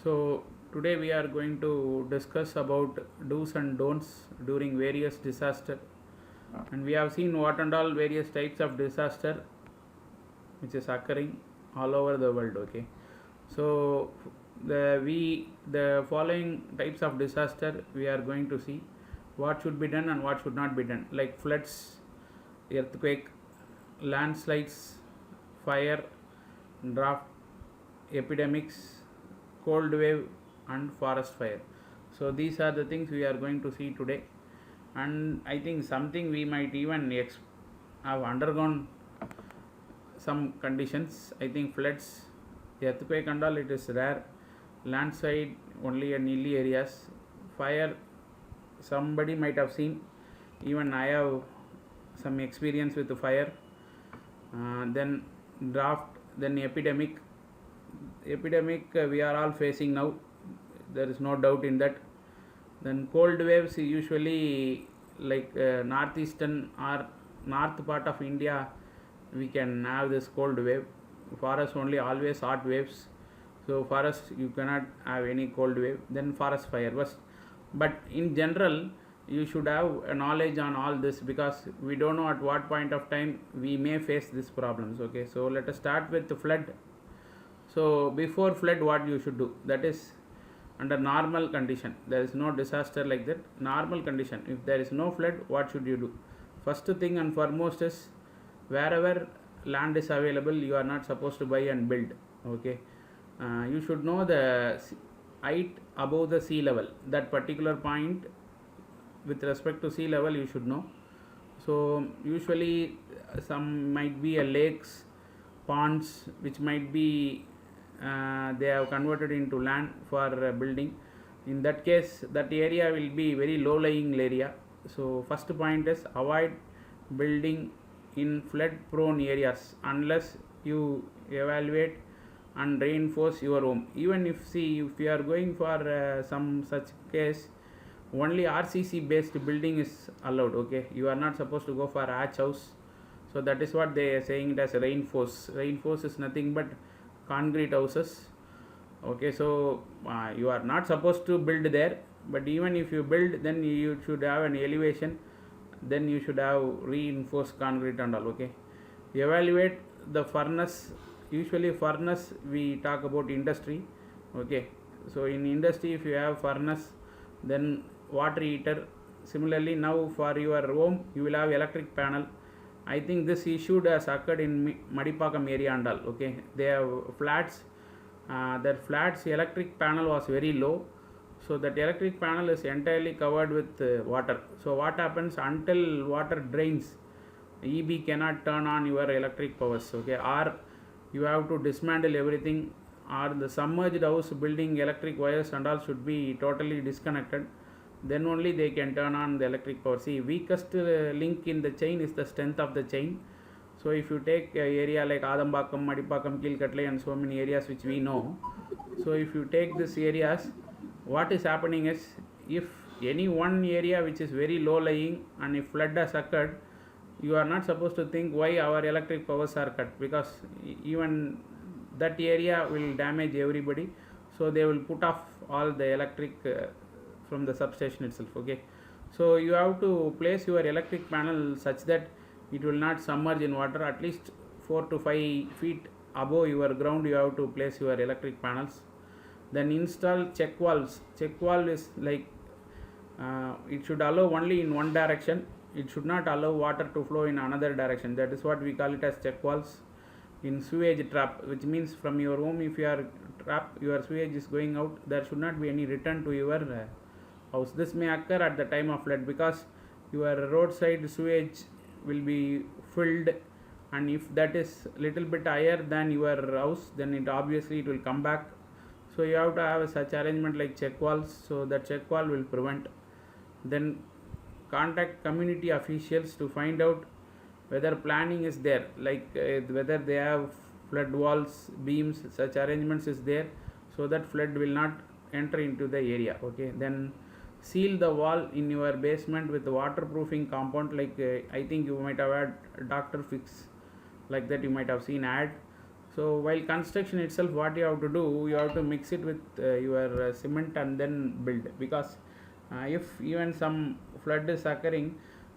So today we are going to discuss about do's and don'ts during various disaster, and we have seen what and all various types of disaster which is occurring all over the world. Okay, so the following types of disaster we are going to see what should be done and what should not be done, like floods, earthquake, landslides, fire, drought, epidemics, cold wave, and forest fire. So these are the things we are going to see today, and I think something we might even have undergone some conditions. I think floods, earthquake, and all it is rare. Landslide only in hilly areas. Fire, somebody might have seen. Even I have some experience with the fire. Then drought, then epidemic. We are all facing now. There is no doubt in that. Then cold waves usually like northeastern or north part of India, we can have this cold wave. For us only always hot waves. So for us you cannot have any cold wave. Then forest fire was, but in general you should have a knowledge on all this, because we don't know at what point of time we may face these problems. Okay, so let us start with the flood. So before flood, what you should do, that is under normal condition, there is no disaster like that, normal condition, if there is no flood, what should you do? First thing and foremost is, wherever land is available, you are not supposed to buy and build. Okay, you should know the height above the sea level, that particular point with respect to sea level you should know. So usually some might be a lakes, ponds, which might be they have converted into land for building. In that case, that area will be very low lying area. So first point is, avoid building in flood prone areas unless you evaluate and reinforce your home. Even if you are going for some such case, only RCC based building is allowed. Okay, you are not supposed to go for hatch house. So that is what they are saying it as a reinforce. Reinforce is nothing but concrete houses. Okay, so you are not supposed to build there, but even if you build, then you should have an elevation, then you should have reinforced concrete and all. Okay, evaluate the furnace. Usually furnace we talk about industry. Okay, so in industry if you have furnace, then water heater. Similarly, now for your home you will have electric panel. I think this issue has occurred in Madipakam area and all. Okay, they have flats. That flats electric panel was very low, so that electric panel is entirely covered with water. So what happens, until water drains, EB cannot turn on your electric powers. Okay, or you have to dismantle everything, or the submerged house building electric wires and all should be totally disconnected, then only they can turn on the electric power. See, weakest link in the chain is the strength of the chain. So if you take area like Adambakam, Madipakam, Kilkatle, and so many areas which we know, so if you take these areas, what is happening is, if any one area which is very low lying and if flood has occurred, you are not supposed to think why our electric powers are cut, because even that area will damage everybody. So they will put off all the electric from the substation itself. Okay, so you have to place your electric panel such that it will not submerge in water. At least 4 to 5 feet above your ground you have to place your electric panels. Then install check valves. Check valve is like it should allow only in one direction, it should not allow water to flow in another direction. That is what we call it as check valves. In sewage trap, which means from your home, if you are trapped, your sewage is going out, there should not be any return to your house. This may occur at the time of flood, because your roadside sewage will be filled, and if that is little bit higher than your house, then it obviously it will come back. So you have to have such arrangement like check valves, so that check valve will prevent. Then contact community officials to find out whether planning is there, like whether they have flood walls, beams, such arrangements is there, so that flood will not enter into the area. Okay, then seal the wall in your basement with waterproofing compound, like I think you might have had Dr. Fix, like that you might have seen ad. So while construction itself, what you have to do, you have to mix it with your cement and then build, because if even some flood is occurring,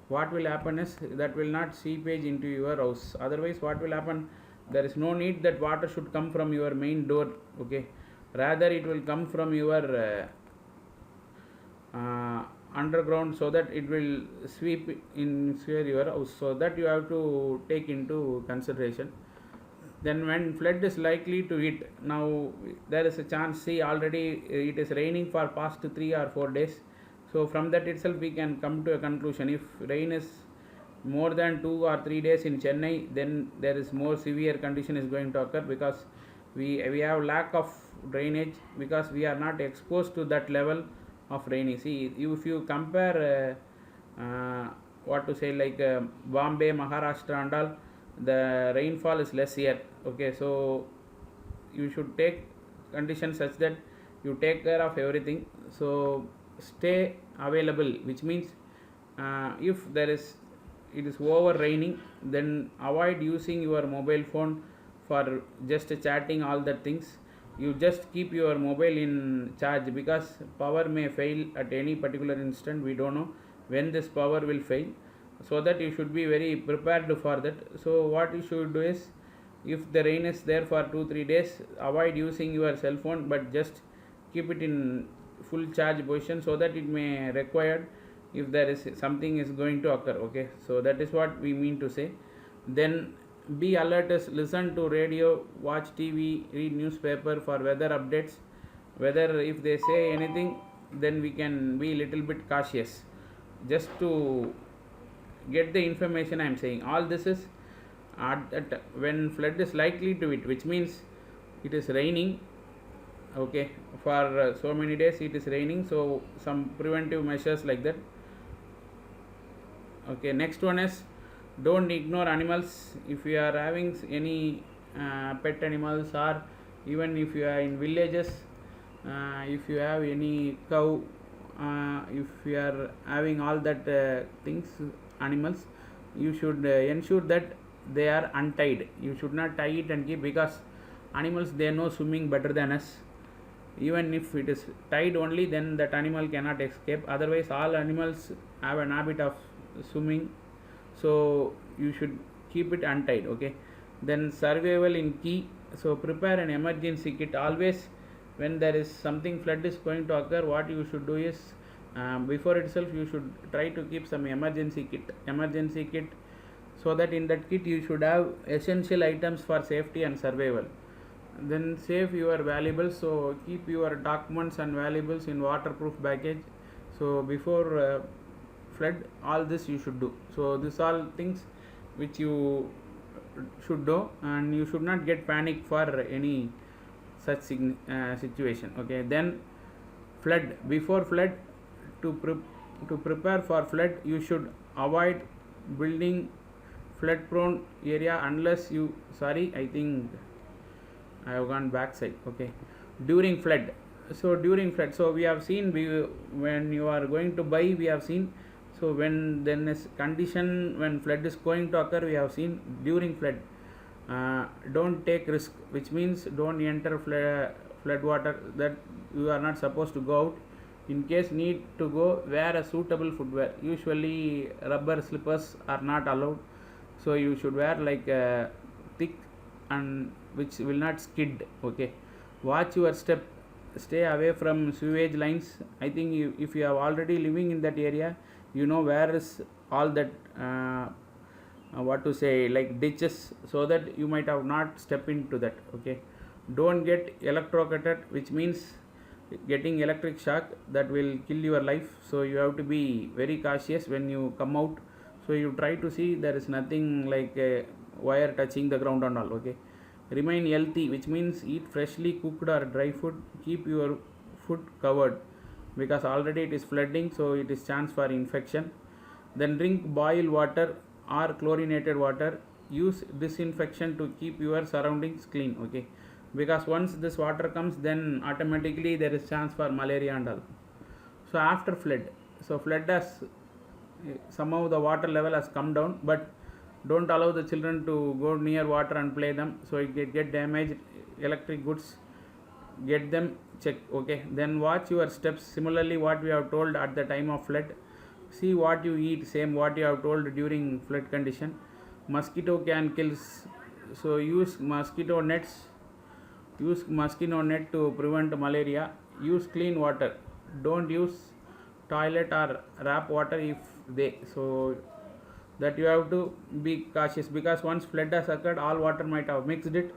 what will happen is that will not seepage into your house. Otherwise, what will happen, there is no need that water should come from your main door, okay, rather it will come from your underground, so that it will sweep in your house. So that you have to take into consideration. Then when flood is likely to hit, now there is a chance, see already it is raining for past 3 or 4 days. So from that itself we can come to a conclusion, if rain is more than 2 or 3 days in Chennai, then there is more severe condition is going to occur, because we have lack of drainage, because we are not exposed to that level of rainy. See, if you compare what to say, like Bombay, Maharashtra and all, the rainfall is less here, okay. So you should take conditions such that you take care of everything. So stay available, which means if there is, it is over raining, then avoid using your mobile phone for just chatting, all that things. You just keep your mobile in charge, because power may fail at any particular instant. We don't know when this power will fail, so that you should be very prepared for that. So what you should do is, if the rain is there for 2-3 days, avoid using your cell phone, but just keep it in full charge position, so that it may required if there is something is going to occur, okay. So that is what we mean to say. Then be alert, is listen to radio, watch TV, read newspaper for weather updates. Whether if they say anything, then we can be little bit cautious, just to get the information. I am saying all this is at when flood is likely to hit, which means it is raining, okay, for so many days it is raining, so some preventive measures like that, okay. Next one is, don't ignore animals. If you are having any pet animals, or even if you are in villages, if you have any cow, if you are having all that things, animals, you should ensure that they are untied. You should not tie it and keep, because animals, they know swimming better than us. Even if it is tied only, then that animal cannot escape. Otherwise, all animals have an habit of swimming, so you should keep it untied, okay. Then survival in key. So prepare an emergency kit always. When there is something, flood is going to occur, what you should do is, before itself you should try to keep some emergency kit, so that in that kit you should have essential items for safety and survival. Then save your valuables. So keep your documents and valuables in waterproof baggage. So before flood, all this you should do. So these all things which you should do, and you should not get panic for any such situation, okay. Then flood, before flood, to prepare for flood, you should avoid building flood prone area unless you, sorry, I think I have gone backside, okay. During flood, so during flood, so we have seen, when you are going to buy, we have seen. So when then is condition, when flood is going to occur, we have seen. During flood, don't take risk, which means don't enter flood water that you are not supposed to go out. In case need to go, wear a suitable footwear. Usually rubber slippers are not allowed, so you should wear like thick and which will not skid, okay. Watch your step, stay away from sewage lines. I think if you are already living in that area, you know where is all that what to say, like ditches, so that you might have not step into that, okay. Don't get electrocuted, which means getting electric shock, that will kill your life. So you have to be very cautious when you come out. So you try to see there is nothing like a wire touching the ground and all, okay. Remain healthy, which means eat freshly cooked or dry food. Keep your food covered, because already it is flooding, so it is chance for infection. Then drink boiled water or chlorinated water. Use disinfection to keep your surroundings clean, okay. Because once this water comes, then automatically there is chance for malaria and all. So after flood, so flood has somehow the water level has come down, but Don't allow the children to go near water and play them, so it get damaged. Electric goods, get them checked. Okay, then watch your steps. Similarly, what we have told at the time of flood, see what you eat, same what you have told during flood condition. Mosquito can kill, so use mosquito nets. Use mosquito net to prevent malaria. Use clean water. Don't use toilet or rap water if they, so that you have to be cautious, because once flood has occurred, all water might have mixed it,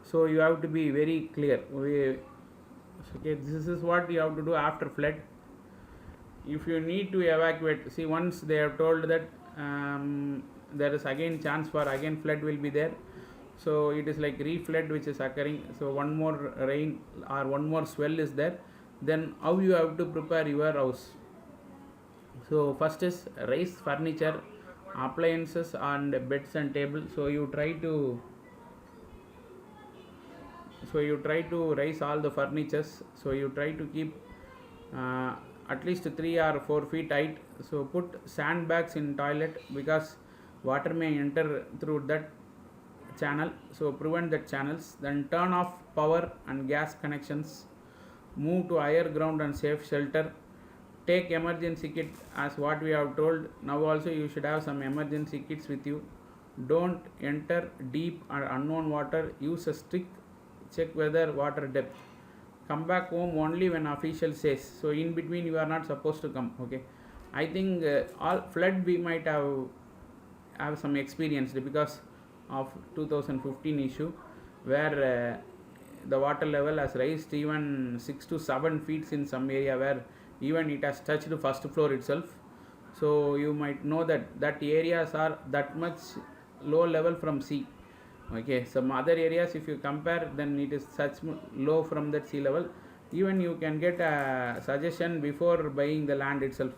so you have to be very clear. Okay, this is what you have to do after flood. If you need to evacuate, see, once they have told that there is again chance for again flood will be there, so it is like re-flood which is occurring, so one more rain or one more swell is there, then how you have to prepare your house. So first is raise furniture, appliances and beds and table. So you try to raise all the furnitures, so you try to keep at least 3 or 4 feet height. So put sandbags in toilet, because water may enter through that channel, so prevent that channels. Then turn off power and gas connections. Move to higher ground and safe shelter. Take emergency kit, as what we have told. Now also you should have some emergency kits with you. Don't enter deep or unknown water. Use a stick. Check weather, water depth. Come back home only when official says. So in between you are not supposed to come. Okay, I think all flood we might have some experience, because of 2015 issue, where the water level has raised even 6 to 7 feet in some area, where even it has touched the first floor itself. So you might know that areas are that much low level from sea. Okay, some other areas if you compare, then it is such low from that sea level. Even you can get a suggestion before buying the land itself,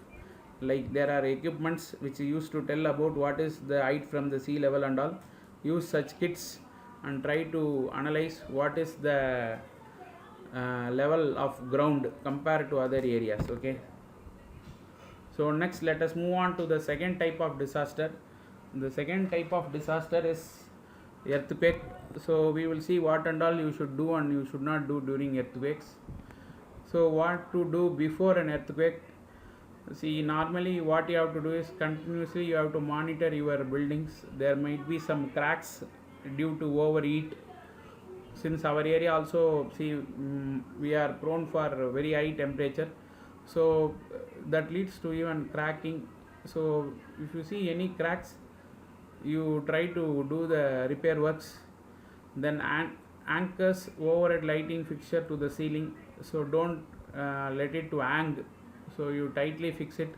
like there are equipments which used to tell about what is the height from the sea level and all. Use such kits and try to analyze what is the level of ground compared to other areas. Okay, so next let us move on to the second type of disaster. The second type of disaster is earthquake. So we will see what and all you should do and you should not do during earthquakes. So what to do before an earthquake? See, normally what you have to do is continuously you have to monitor your buildings. There might be some cracks due to overheat. Since our area also, see, we are prone for very high temperature, so that leads to even cracking. So if you see any cracks, you try to do the repair works. Then anchors overhead lighting fixture to the ceiling, so don't let it to hang, so you tightly fix it.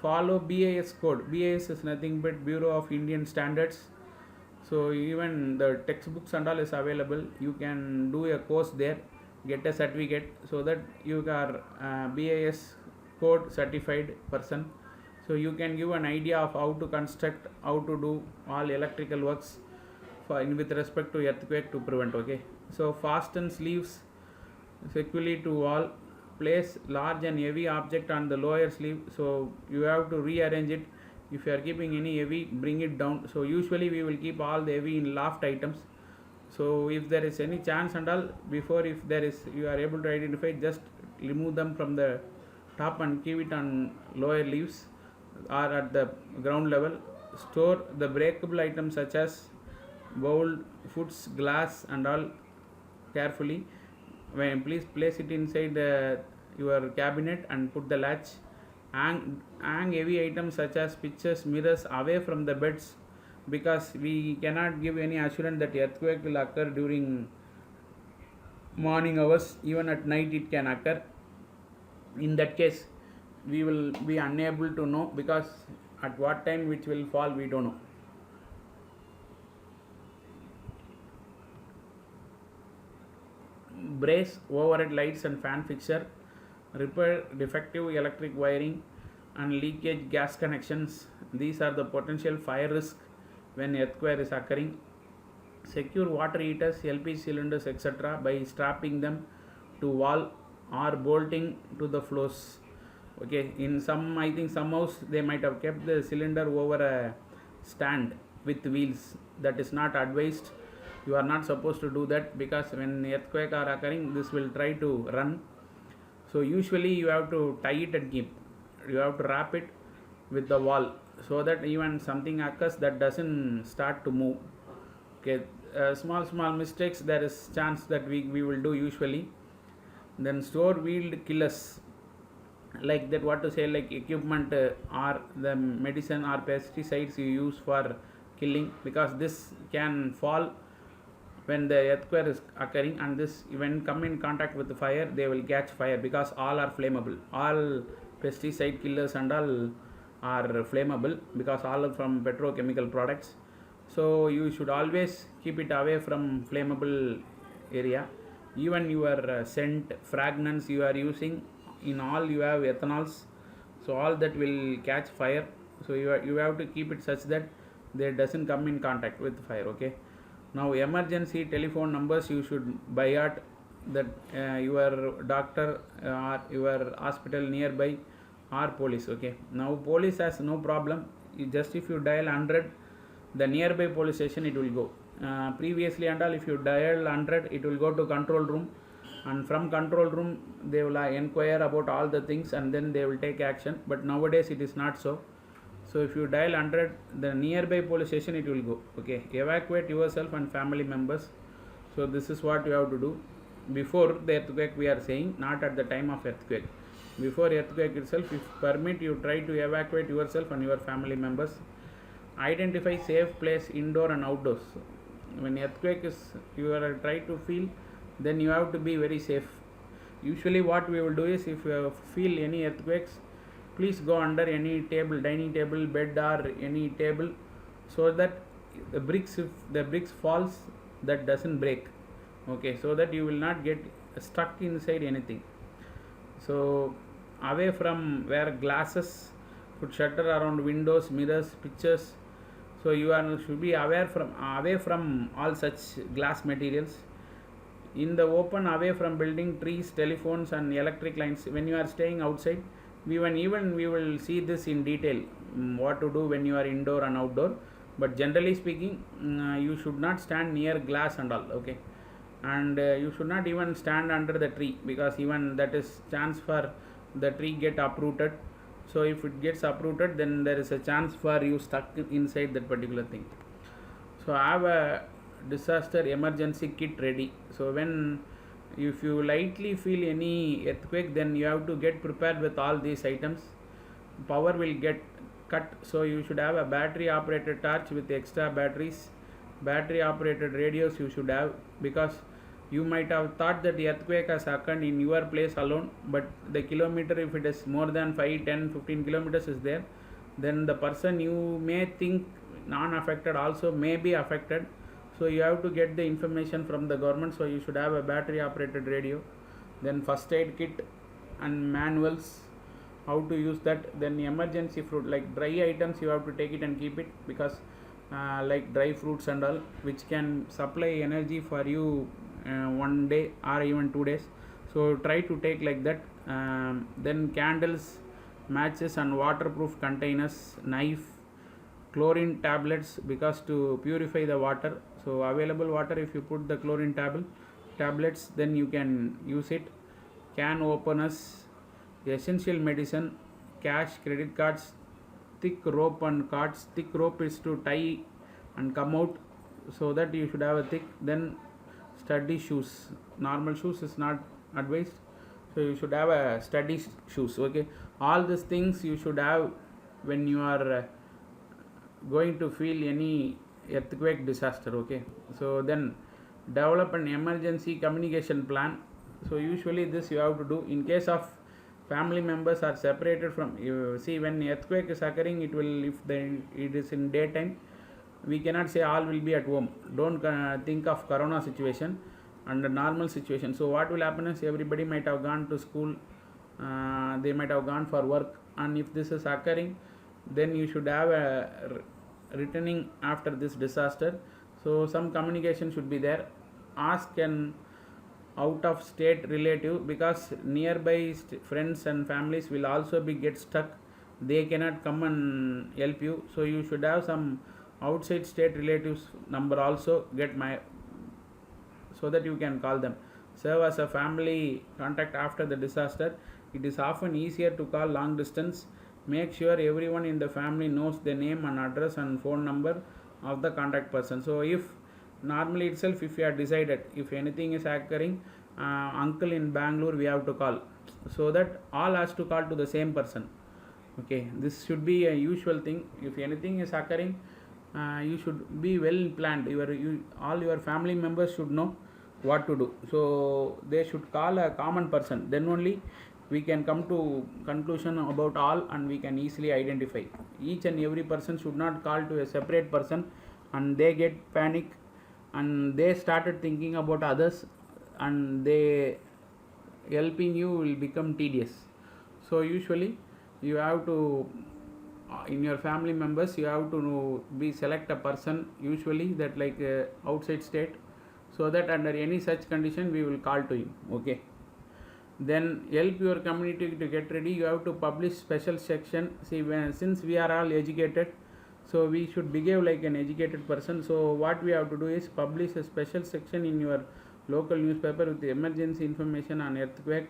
Follow BIS code. BIS is nothing but Bureau of Indian Standards, so even the textbooks and all is available. You can do a course there, get a certificate, so that you are BIS code certified person, so you can give an idea of how to construct, how to do all electrical works with respect to earthquake to prevent. Okay, so fasten sleeves securely to wall. Place large and heavy object on the lower sleeve, so you have to rearrange it. If you are keeping any heavy, bring it down. So usually we will keep all the heavy in loft items, so if there is any chance and all, before, if there is, you are able to identify, just remove them from the top and keep it on lower leaves or at the ground level. Store the breakable items such as bowl, foods, glass and all carefully. When please place it inside your cabinet and put the latch. Hang heavy items such as pictures, mirrors away from the beds, because we cannot give any assurance that earthquake will occur during morning hours. Even at night it can occur. In that case, we will be unable to know, because at what time which will fall we don't know. Brace overhead lights and fan fixture. Repair defective electric wiring and leakage gas connections. These are the potential fire risk when earthquake is occurring. Secure water heaters, LPG cylinders, etc. by strapping them to wall or bolting to the floors. Okay, in some, I think some house they might have kept the cylinder over a stand. with wheels. That is not advised. You are not supposed to do that, because when earthquake are occurring, this will try to run. So usually you have to tie it and keep. You have to wrap it with the wall, so that even something occurs, that doesn't start to move. Okay, small mistakes there is chance that we will do usually. Then store wheeled killers, like that, what to say, like equipment or the medicine or pesticides you use for killing, because this can fall when the earthquake is occurring, and this when come in contact with the fire, they will catch fire, because all are flammable. All pesticide killers and all are flammable, because all are from petrochemical products. So you should always keep it away from flammable area. Even your scent fragrance you are using, in all you have ethanols, so all that will catch fire. So you have to keep it such that they doesn't come in contact with fire. Okay, now emergency telephone numbers you should by heart, that your doctor or your hospital nearby, or police. Okay, now police has no problem. Just if you dial 100, the nearby police station it will go. Previously and all, if you dial 100, it will go to control room, and from control room they will inquire about all the things, and then they will take action. But nowadays it is not so. So if you dial 100, the nearby police station it will go. Okay, evacuate yourself and family members. So this is what you have to do before the earthquake. We are saying, not at the time of earthquake. Before earthquake itself, if permit, you try to evacuate yourself and your family members. Identify safe place indoor and outdoors. When earthquake is, you are try to feel, then you have to be very safe. Usually what we will do is, if you feel any earthquakes, please go under any table, dining table, bed, or any table, so that the bricks, if the bricks falls, that doesn't break. Okay, so that you will not get stuck inside anything. So away from where glasses could shatter around windows, mirrors, pictures. So you should be away from all such glass materials. In the open, away from building, trees, telephones, and electric lines. When you are staying outside, even we will see this in detail, what to do when you are indoor and outdoor. But generally speaking, you should not stand near glass and all. Okay, and you should not even stand under the tree, because even that is chance for the tree get uprooted. So if it gets uprooted, then there is a chance for you stuck inside that particular thing. So I have a disaster emergency kit ready. So when, if you lightly feel any earthquake, then you have to get prepared with all these items. Power will get cut, so you should have a battery operated torch with extra batteries. Battery operated radios you should have, because you might have thought that the earthquake has occurred in your place alone, but the kilometer, if it is more than 5, 10, 15 kilometers is there, then the person you may think non-affected also may be affected. So you have to get the information from the government. So you should have a battery operated radio, then first aid kit and manuals how to use that. Then emergency fruit, like dry items you have to take it and keep it, because like dry fruits and all, which can supply energy for you one day or even 2 days. So try to take like that. Then candles, matches, and waterproof containers, knife, chlorine tablets, because to purify the water. So available water, if you put the chlorine tablets, then you can use it. Can openers, essential medicine, cash, credit cards, thick rope and cards. Thick rope is to tie and come out, so that you should have a thick. Then sturdy shoes. Normal shoes is not advised, so you should have a sturdy shoes. Okay, all these things you should have when you are going to feel any earthquake disaster. Okay, so then develop an emergency communication plan. So usually this you have to do in case of family members are separated from you. See, when earthquake is occurring, it will, if it is in daytime, we cannot say all will be at home. Don't think of corona situation and the normal situation. So what will happen is, everybody might have gone to school, they might have gone for work, and if this is occurring, then you should have a returning after this disaster. So some communication should be there. Ask an out of state relative, because nearby friends and families will also be get stuck, they cannot come and help you. So you should have some outside state relatives number also get my, so that you can call them. Serve as a family contact after the disaster. It is often easier to call long distance. Make sure everyone in the family knows the name and address and phone number of the contact person. So if normally itself, if you are decided, if anything is occurring, uncle in Bangalore we have to call, so that all has to call to the same person. Okay, this should be a usual thing. If anything is occurring, you should be well planned. All your family members should know what to do, so they should call a common person. Then only we can come to conclusion about all, and we can easily identify. Each and every person should not call to a separate person, and they get panic, and they started thinking about others, and they helping you will become tedious. So usually you have to, in your family members, you have to be select a person, usually that like outside state, so that under any such condition we will call to him. Okay, then help your community to get ready. You have to publish special section. See, since we are all educated, so we should behave like an educated person. So what we have to do is publish a special section in your local newspaper with the emergency information on earthquake,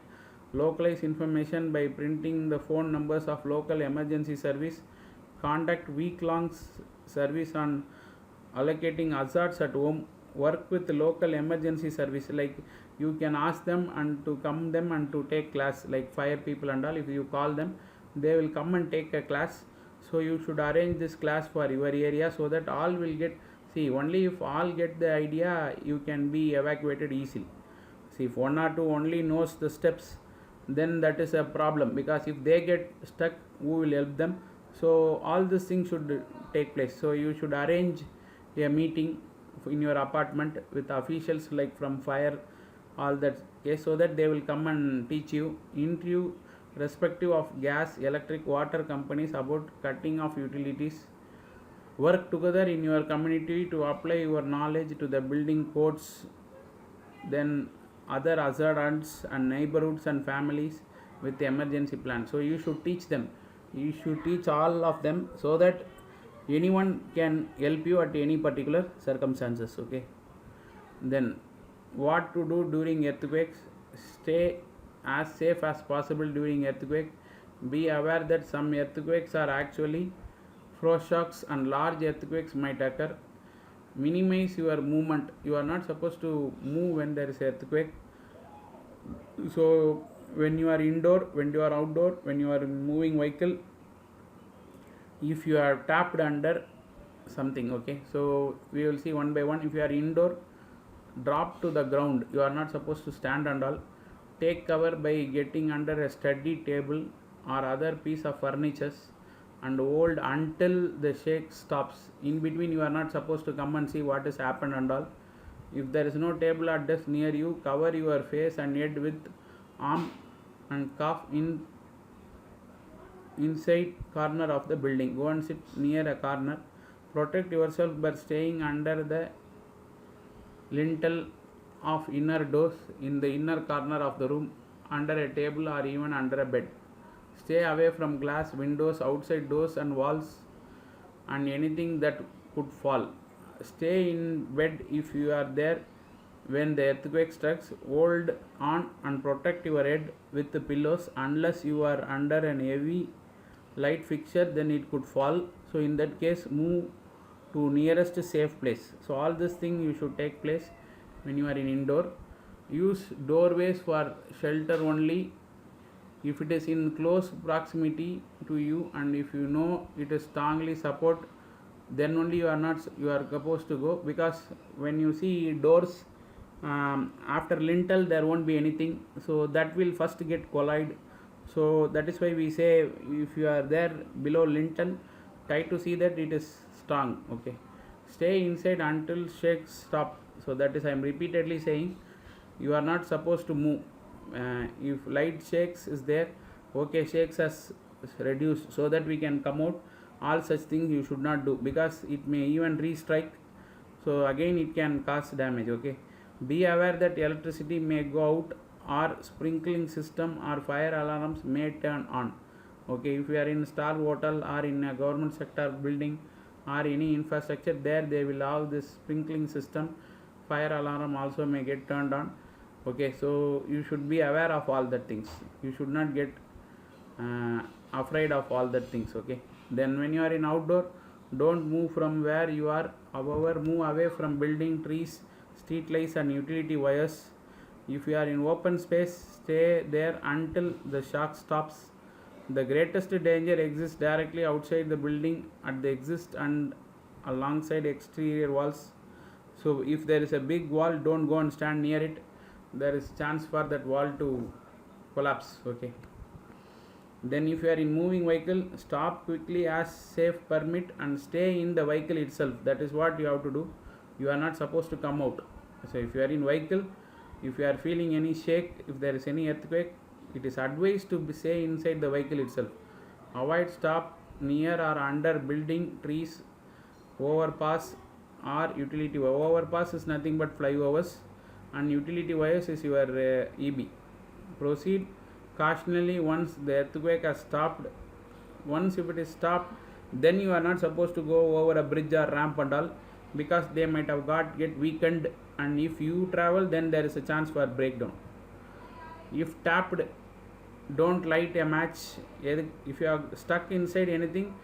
localize information by printing the phone numbers of local emergency service, conduct week-long service on allocating hazards at home, work with local emergency service, like you can ask them and to come them and to take class, like fire people and all. If you call them, they will come and take a class. So you should arrange this class for your area, so that all will get, see, only if all get the idea, you can be evacuated easily. See, if one or two only knows the steps, then that is a problem, because if they get stuck, who will help them? So all these things should take place. So you should arrange a meeting in your apartment with officials like from fire, all that, okay, so that they will come and teach you, interview respective of gas, electric, water companies about cutting of utilities. Work together in your community to apply your knowledge to the building codes, then other hazards and neighborhoods and families with the emergency plan. So you should teach them, you should teach all of them, so that anyone can help you at any particular circumstances. Okay, then what to do during earthquakes? Stay as safe as possible during earthquake. Be aware that some earthquakes are actually foreshocks, and large earthquakes might occur. Minimize your movement. You are not supposed to move when there is earthquake. So when you are indoor, when you are outdoor, when you are in moving vehicle, if you are tapped under something, okay, so we will see one by one. If you are indoor, drop to the ground. You are not supposed to stand and all. Take cover by getting under a study table or other piece of furniture and hold until the shake stops. In between, you are not supposed to come and see what has happened and all. If there is no table or desk near you, cover your face and head with arm and cough inside corner of the building. Go and sit near a corner. Protect yourself by staying under the lintel of inner doors, in the inner corner of the room, under a table or even under a bed. Stay away from glass, windows, outside doors and walls, and anything that could fall. Stay in bed if you are there when the earthquake strikes. Hold on and protect your head with the pillows. Unless you are under an heavy light fixture, then it could fall. So in that case, move to nearest safe place. So all this thing you should take place when you are in indoor. Use doorways for shelter only if it is in close proximity to you, and if you know it is strongly support, then only you are supposed to go, because when you see doors, after lintel there won't be anything, so that will first get collide. So that is why we say, if you are there below lintel, try to see that it is strong. Okay, stay inside until shakes stop. So that is, I am repeatedly saying, you are not supposed to move. If light shakes is there, okay, shakes has reduced, so that we can come out. All such things you should not do, because it may even restrike, so again it can cause damage. Okay, be aware that electricity may go out, or sprinkling system or fire alarms may turn on. Okay, if you are in star hotel or in a government sector building, or any infrastructure, there they will have this sprinkling system. Fire alarm also may get turned on. Okay, so you should be aware of all the things. You should not get afraid of all the things. Okay, then when you are in outdoor, don't move from where you are. However, move away from building, trees, street lights and utility wires. If you are in open space, stay there until the shock stops. The greatest danger exists directly outside the building, at the exit and alongside exterior walls. So if there is a big wall, don't go and stand near it. There is chance for that wall to collapse. Okay, then if you are in moving vehicle, stop quickly as safe permit and stay in the vehicle itself. That is what you have to do. You are not supposed to come out. So if you are in vehicle, if you are feeling any shake, if there is any earthquake, it is advised to stay inside the vehicle itself. Avoid stop near or under building, trees, overpass or utility. Overpass is nothing but flyovers, and utility wires is your EB. Proceed cautionally once the earthquake has stopped. Once if it is stopped, then you are not supposed to go over a bridge or ramp and all, because they might have get weakened, and if you travel, then there is a chance for breakdown. If tapped, don't light a match. If you are stuck inside anything,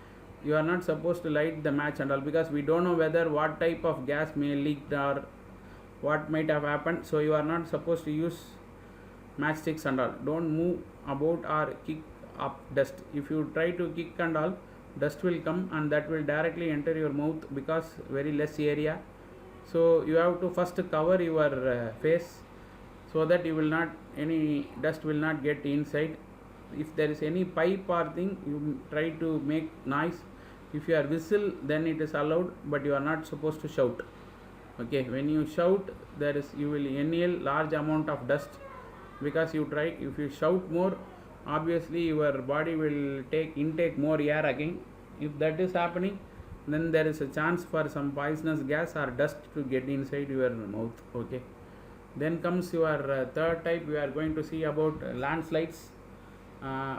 you are not supposed to light the match and all, because we don't know whether what type of gas may leak or what might have happened. So you are not supposed to use matchsticks and all. Don't move about or kick up dust. If you try to kick and all, dust will come and that will directly enter your mouth, because very less area. So you have to first cover your face, so that you will not, any dust will not get inside. If there is any pipe or thing, you try to make noise. If you are whistle, then it is allowed, but you are not supposed to shout. Okay, when you shout, there is, you will inhale large amount of dust, because you try, if you shout more, obviously your body will intake more air again. If that is happening, then there is a chance for some poisonous gas or dust to get inside your mouth. Okay, then comes your third type. We are going to see about landslides,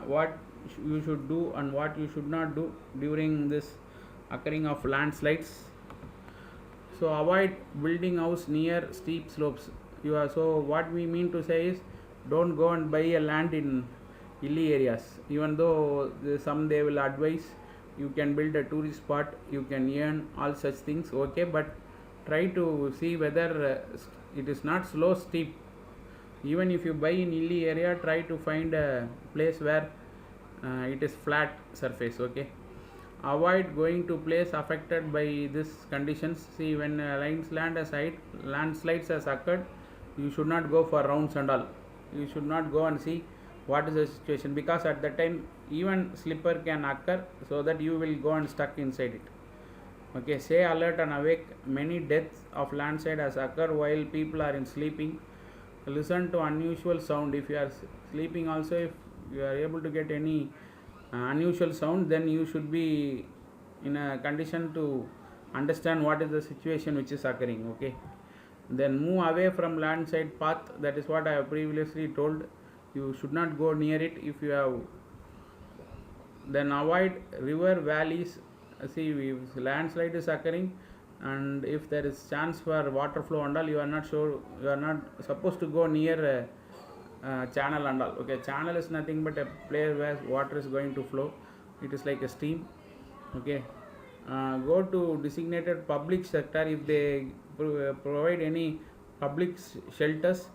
what you should do and what you should not do during this occurring of landslides. So avoid building house near steep slopes. So what we mean to say is, don't go and buy a land in hilly areas. Even though some they will advise you can build a tourist spot, you can earn all such things. Okay, but try to see whether it is not slow steep. Even if you buy in hilly area, try to find a place where it is flat surface. Okay, avoid going to place affected by these conditions. See, when landslides has occurred, you should not go for rounds and all. You should not go and see what is the situation, because at that time even slipper can occur, so that you will go and stuck inside it. Okay, stay alert and awake. Many deaths of landslide has occurred while people are in sleeping. Listen to unusual sound. If you are sleeping also, if you are able to get any unusual sound, then you should be in a condition to understand what is the situation which is occurring. Okay, then move away from landslide path. That is what I have previously told. You should not go near it. If you have, then avoid river valleys. See, if landslide is occurring and if there is chance for water flow and all, you are not supposed to go near channel and all. Okay, channel is nothing but a place where water is going to flow. It is like a stream. Okay, go to designated public sector. If they provide any public shelters,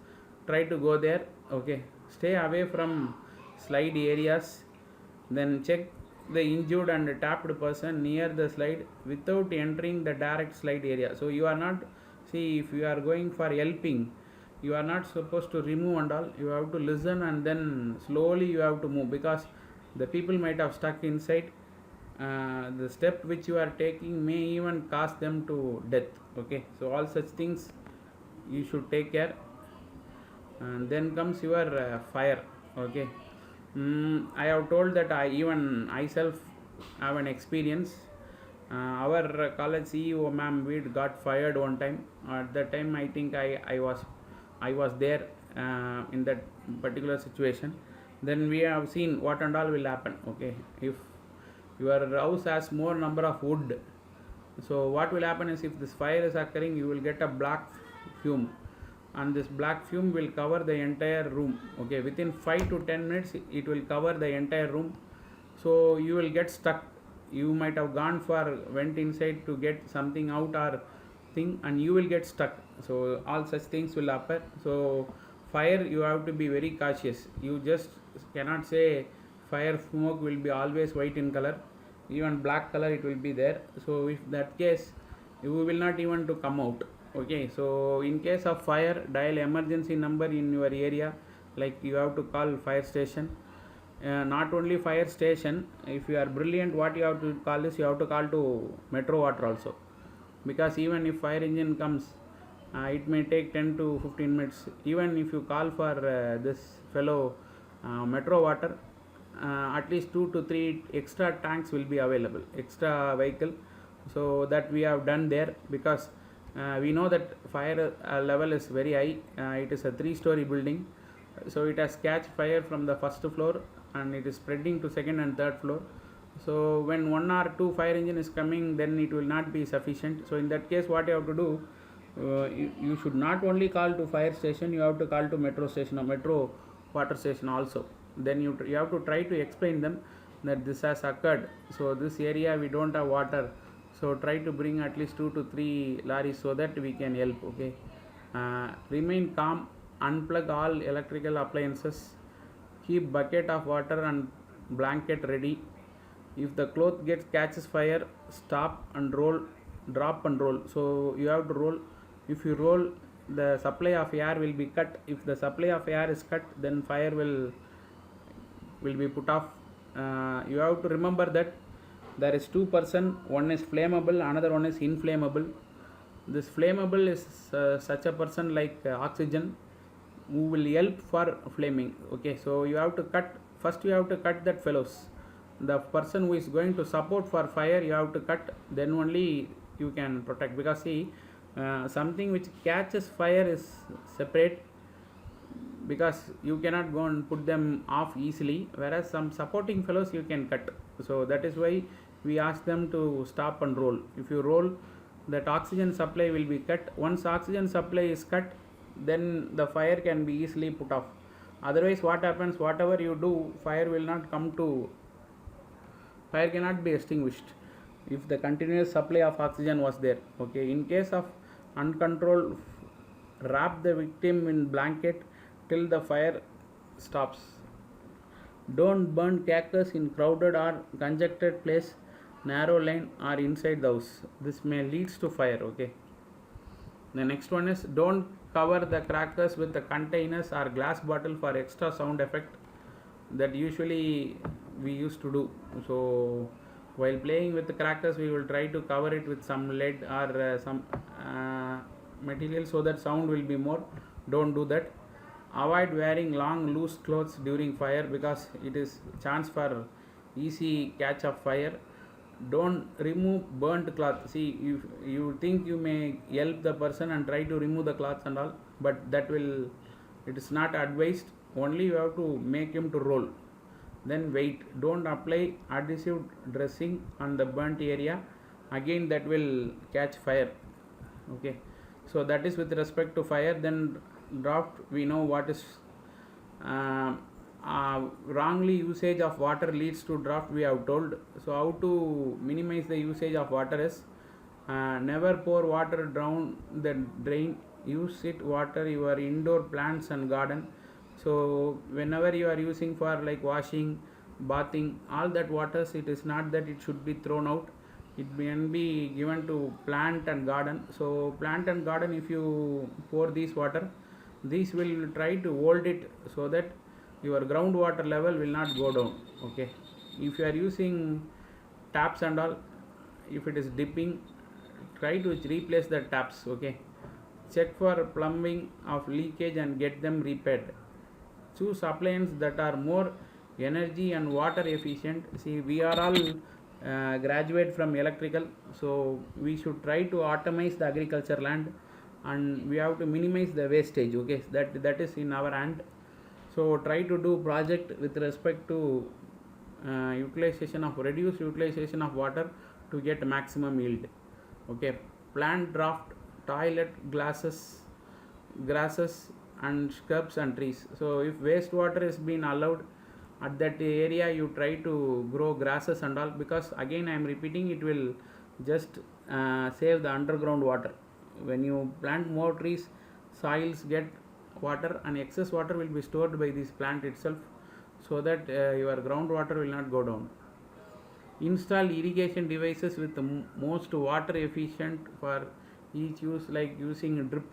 try to go there. Okay, stay away from slide areas. Then check the injured and tapped person near the slide without entering the direct slide area. So you are not, see, if you are going for helping, you are not supposed to remove and all. You have to listen and then slowly you have to move, because the people might have stuck inside. The step which you are taking may even cause them to death. Okay, so all such things you should take care. And then comes your fire. Okay, I have told that even myself have an experience. Our college CEO ma'am, we got fired one time. At that time I think I was there in that particular situation. Then we have seen what and all will happen. Okay, if your house has more number of wood, So what will happen is, if this fire is occurring, you will get a black fume, and this black fume will cover the entire room. Okay, within 5 to 10 minutes it will cover the entire room. So you will get stuck. You might have gone for went inside to get something out or thing, and you will get stuck. So all such things will happen. So fire, you have to be very cautious. You just cannot say fire smoke will be always white in color, even black color it will be there. So if that case, you will not even to come out. Okay, so in case of fire, dial emergency number in your area, like you have to call fire station. Not only fire station, if you are brilliant, what you have to call is, you have to call to metro water also, because even if fire engine comes, it may take 10 to 15 minutes. Even if you call for this fellow metro water, at least 2 to 3 extra tanks will be available, extra vehicle. So that we have done there, because we know that fire level is very high. It is a 3-story building, so it has catch fire from the first floor, and it is spreading to second and third floor. So when 1 or 2 fire engine is coming, then it will not be sufficient. So in that case, what you have to do, you should not only call to fire station, you have to call to metro station or metro water station also. Then you have to try to explain them that this has occurred, so this area we don't have water, so try to bring at least 2 to 3 lorries so that we can help. Okay, remain calm, unplug all electrical appliances, keep bucket of water and blanket ready. If the cloth catches fire, stop and roll, drop and roll. So you have to roll. If you roll, the supply of air will be cut. If the supply of air is cut, then fire will be put off. You have to remember that there is 2 person, one is flammable, another one is inflammable. This flammable is such a person like oxygen, who will help for flaming. Okay, so you have to cut, first you have to cut that fellows, the person who is going to support for fire, you have to cut, then only you can protect. Because see, something which catches fire is separate, because you cannot go and put them off easily, whereas some supporting fellows you can cut. So that is why we ask them to stop and roll. If you roll, that oxygen supply will be cut. Once oxygen supply is cut, then the fire can be easily put off. Otherwise what happens, whatever you do, fire cannot be extinguished if the continuous supply of oxygen was there. Okay, in case of uncontrolled, wrap the victim in blanket till the fire stops. Don't burn crackers in crowded or congested place, narrow lane or inside the house. This may leads to fire. Okay, the next one is, don't cover the crackers with the containers or glass bottle for extra sound effect. That usually we used to do. So while playing with the crackers, we will try to cover it with some lead or some material, so that sound will be more. Don't do that. Avoid wearing long loose clothes during fire, because it is chance for easy catch of fire. Don't remove burnt cloth. See, if you think you may help the person and try to remove the cloths and all, but it is not advised. Only you have to make him to roll, then wait. Don't apply adhesive dressing on the burnt area, again that will catch fire. Okay, so that is with respect to fire. Then draft, we know what is wrongly usage of water leads to draft, we have told. So how to minimize the usage of water is, never pour water down the drain, use it water your indoor plants and garden. So whenever you are using for like washing, bathing, all that waters, it is not that it should be thrown out, it can be given to plant and garden. So plant and garden, if you pour this water, these will try to hold it, so that your groundwater level will not go down. Okay, if you are using taps and all, if it is dipping, try to replace the taps. Okay, check for plumbing of leakage and get them repaired. Choose appliances that are more energy and water efficient. See, we are all graduate from electrical, so we should try to automate the agriculture land, and we have to minimize the wastage. Okay, that is in our hand. So try to do project with respect to reduced utilization of water to get maximum yield. Okay, plant draft, toilet, grasses and shrubs and trees. So if wastewater is being allowed at that area, you try to grow grasses and all, because again I am repeating, it will just save the underground water. When you plant more trees, soils get water and excess water will be stored by this plant itself, so that your groundwater will not go down. Install irrigation devices with the most water efficient for each use, like using drip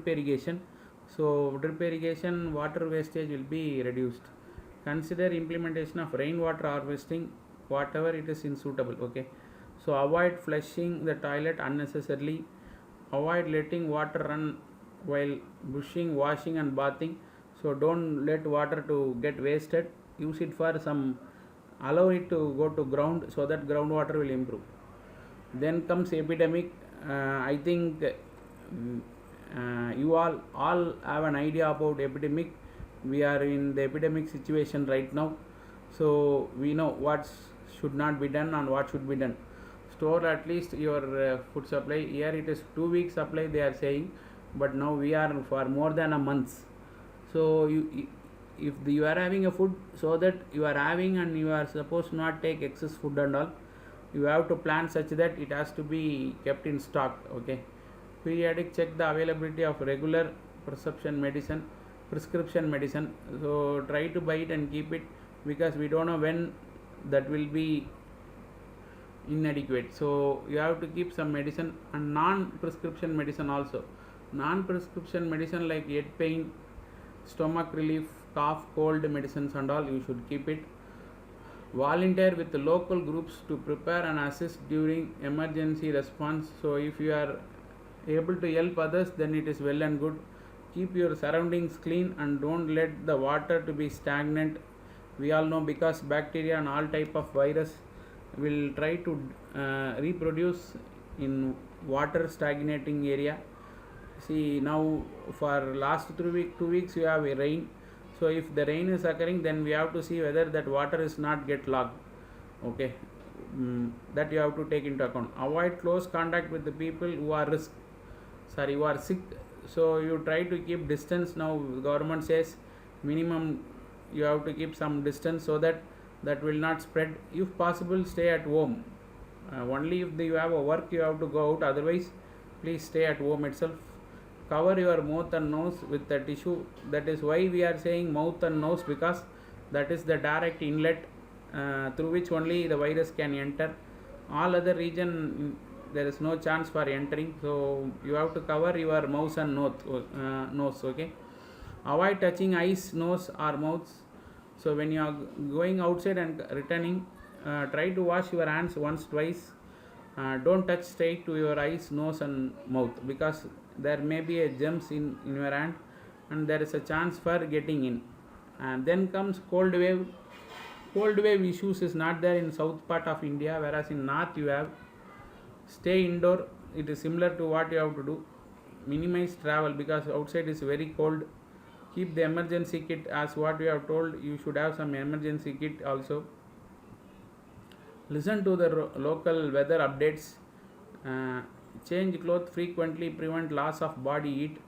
irrigation. So drip irrigation water wastage will be reduced. Consider implementation of rainwater harvesting whatever it is unsuitable. Okay, so avoid flushing the toilet unnecessarily. Avoid letting water run while brushing, washing and bathing. So don't let water to get wasted. Use it for some, allow it to go to ground, so that groundwater will improve. Then comes epidemic. I think you all have an idea about epidemic. We are in the epidemic situation right now, so we know what should not be done and what should be done. Store at least your food supply. Here it is 2 weeks supply they are saying, but now we are for more than a month. So if you are having a food, so that you are having and you are supposed to not take excess food and all, you have to plan such that it has to be kept in stock. Okay, periodic check the availability of regular prescription medicine. So try to buy it and keep it, because we don't know when that will be inadequate. So you have to keep some medicine, and non-prescription medicine also. Non-prescription medicine like head pain, stomach relief, cough, cold medicines and all, you should keep it. Volunteer with the local groups to prepare and assist during emergency response. So if you are able to help others, then it is well and good. Keep your surroundings clean and don't let the water to be stagnant. We all know, because bacteria and all type of virus will try to reproduce in water stagnating area. See, now for last 2 weeks you have a rain. So if the rain is occurring, then we have to see whether that water is not get locked. Okay, that you have to take into account. Avoid close contact with the people who are who are sick. So you try to keep distance. Now government says minimum you have to keep some distance, so that will not spread. If possible, stay at home. Only if you have a work you have to go out, otherwise please stay at home itself. Cover your mouth and nose with a tissue. That is why we are saying mouth and nose, because that is the direct inlet through which only the virus can enter. All other region there is no chance for entering, so you have to cover your mouth and nose. Okay, avoid touching eyes, nose or mouths. So when you are going outside and returning, try to wash your hands once, twice. Don't touch straight to your eyes, nose and mouth, because there may be a germs in your hand and there is a chance for getting in. And then comes cold wave. Cold wave issues is not there in south part of India, whereas in north you have. Stay indoor. It is similar to what you have to do. Minimize travel, because outside is very cold. Keep the emergency kit, as what we have told. You should have some emergency kit also. Listen to the local weather updates. Change clothes frequently, prevent loss of body heat.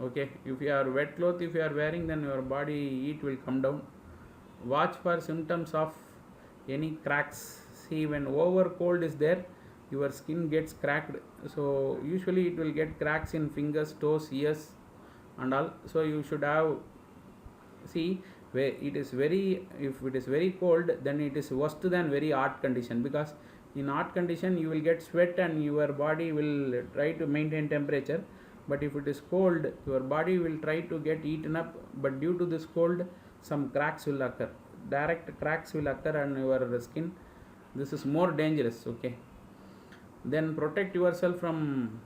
Okay, if you are wet cloth, if you are wearing, then your body heat will come down. Watch for symptoms of any cracks. See, when over cold is there, your skin gets cracked. So usually it will get cracks in fingers, toes, ears and all. So you should have, see, where it is very, if it is very cold, then it is worse than very hot condition, because in hot condition you will get sweat and your body will try to maintain temperature. But if it is cold, your body will try to get eaten up, but due to this cold, some cracks will occur. Direct cracks will occur on your skin. This is more dangerous. Okay, then protect yourself from,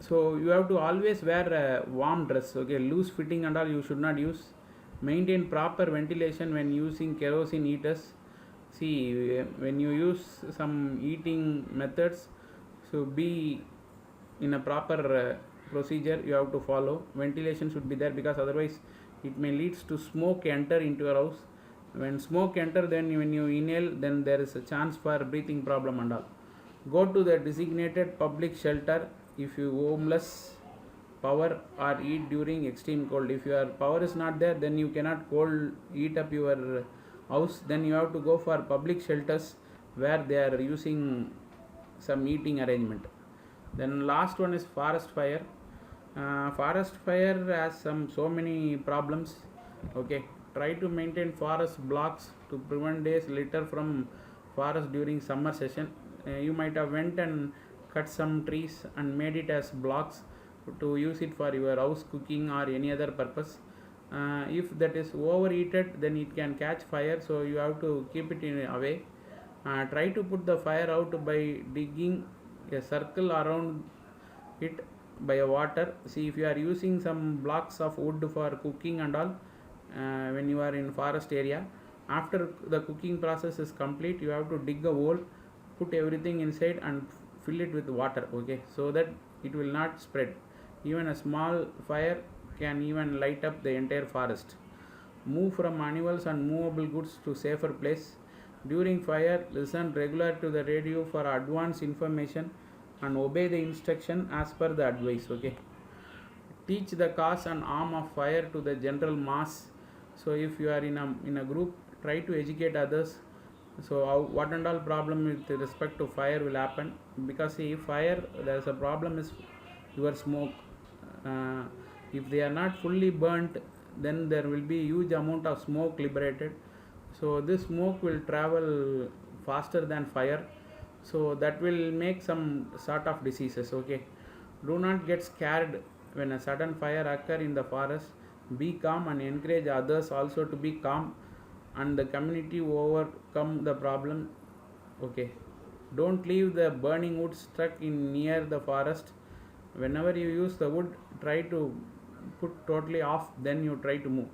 so you have to always wear a warm dress. Okay, loose fitting and all you should not use. Maintain proper ventilation when using kerosene heaters. See, when you use some heating methods, so be in a proper procedure you have to follow. Ventilation should be there, because otherwise it may leads to smoke enter into your house. When smoke enter, then when you inhale, then there is a chance for breathing problem and all. Go to the designated public shelter if you homeless power or eat during extreme cold. If your power is not there, then you cannot cold eat up your house, then you have to go for public shelters where they are using some eating arrangement. Then last one is forest fire. Forest fire has so many problems. Okay, try to maintain forest blocks to prevent days litter from forest during summer session. You might have went and cut some trees and made it as blocks to use it for your house cooking or any other purpose. If that is overheated, then it can catch fire, so you have to keep it in away. Try to put the fire out by digging a circle around it by a water. See, if you are using some blocks of wood for cooking and all, when you are in forest area, after the cooking process is complete, you have to dig a hole, put everything inside and fill it with water, okay, so that it will not spread. Even a small fire can even light up the entire forest. Move from animals and movable goods to safer place. During fire, listen regular to the radio for advance information and obey the instruction as per the advice, okay. Teach the cause and harm of fire to the general mass. So if you are in a group, try to educate others. So what and all problem with respect to fire will happen, because see, fire, there is a problem is your smoke. uh, if they are not fully burnt, then there will be huge amount of smoke liberated, so this smoke will travel faster than fire, so that will make some sort of diseases, okay. Do not get scared when a sudden fire occur in the forest. Be calm and encourage others also to be calm, and the community overcome the problem, okay. Don't leave the burning wood stuck in near the forest. Whenever you use the wood, try to put totally off, then you try to move.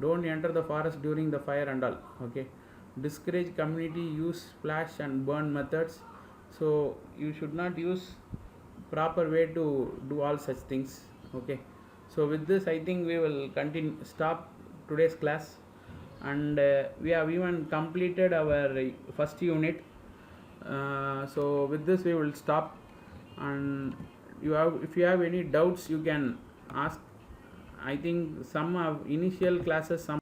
Don't enter the forest during the fire and all, okay. Discourage community use splash and burn methods, so you should not use proper way to do all such things, okay. So with this, I think we will continue stop today's class, and we have even completed our first unit. So with this we will stop, and if you have any doubts, you can ask. I think some of initial classes, some